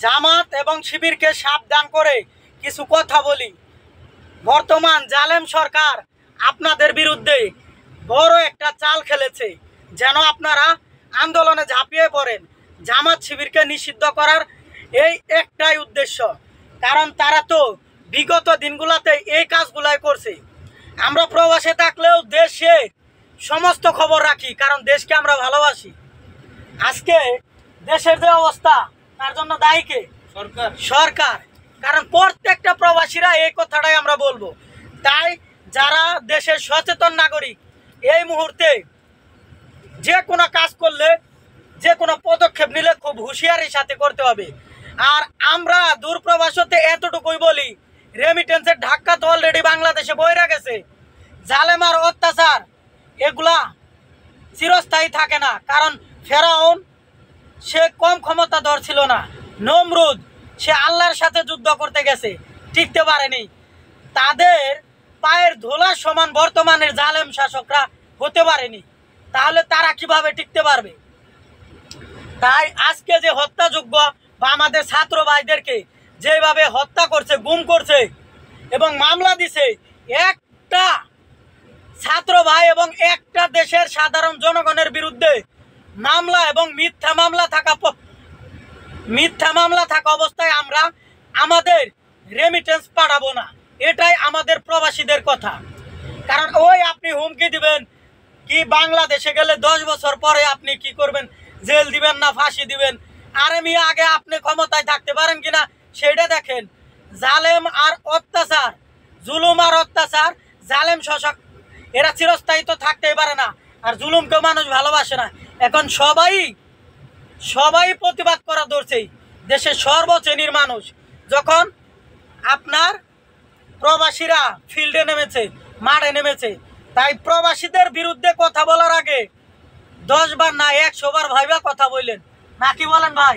জামাত এবং শিবিরকে সাবধান করে কিছু কথা বলি। বর্তমান জালেম সরকার আপনাদের বিরুদ্ধে বড় একটা চাল খেলেছে, যেন আপনারা আন্দোলনে ঝাঁপিয়ে পড়েন। জামাত শিবিরকে নিষিদ্ধ করার এই একটাই উদ্দেশ্য, কারণ তারা তো বিগত দিনগুলোতে এই কাজগুলাই করছে। আমরা প্রবাসে থাকলেও দেশে সমস্ত খবর রাখি, কারণ দেশকে আমরা ভালোবাসি। আজকে দেশের যে অবস্থা, তার জন্য দায়ী কে? সরকার। কারণ প্রত্যেকটা প্রবাসীরা এই কথাটাই আমরা বলবো। তাই যারা দেশের সচেতন নাগরিক, এই মুহূর্তে যে কোনো কাজ করলে, যে কোনো পদক্ষেপ নিলে খুব হুঁশিয়ারির সাথে করতে হবে। আর আমরা দূরপ্রবাসতে এতটুকুই বলি, রেমিটেন্সের ধাক্কা তো অলরেডি বাংলাদেশে বইরা গেছে। জালেম আর অত্যাচার এগুলা চিরস্থায়ী থাকে না, কারণ ফেরাউন সে কম ক্ষমতাধর ছিল না। নমরুদ সে আল্লাহর সাথে যুদ্ধ করতে গেছে, টিকতে পারেনি। তাদের পায়ের ধুলার সমান বর্তমানের জালেম শাসকরা হতে পারেনি, তাহলে তারা কিভাবে টিকতে পারবে? তাই আজকে যে হত্যাযোগ্য বা আমাদের ছাত্র ভাইদেরকে যেভাবে হত্যা করছে, গুম করছে এবং মামলা দিছে, একটা ছাত্র ভাই এবং একটা দেশের সাধারণ জনগণের বিরুদ্ধে মামলা এবং মিথ্যা মামলা থাকা অবস্থায় আমরা আমাদের রেমিটেন্স পাঠাবো না, এটাই আমাদের প্রবাসীদের কথা। কারণ ওই আপনি হুমকি দিবেন কি বাংলাদেশে গেলে 10 বছর পরে আপনি কি করবেন, জেল দিবেন না ফাঁসি দিবেন? আরে মিয়া, আগে আপনি ক্ষমতায় থাকতে পারেন কিনা সেটা দেখেন। জালেম আর অত্যাচার, জুলুম আর অত্যাচার, জালেম শাসক এরা চিরস্থায়ী তো থাকতেই পারে না, আর জুলুমকেও মানুষ ভালোবাসে না। এখন সবাই প্রতিবাদ করা ধরছে, দেশের সর্বশ্রেণীর মানুষ। যখন আপনার প্রবাসীরা ফিল্ডে নেমেছে, মাঠে নেমেছে, তাই প্রবাসীদের বিরুদ্ধে কথা বলার আগে 10 বার না 100 বার ভাইবা কথা বললেন, নাকি বলেন ভাই?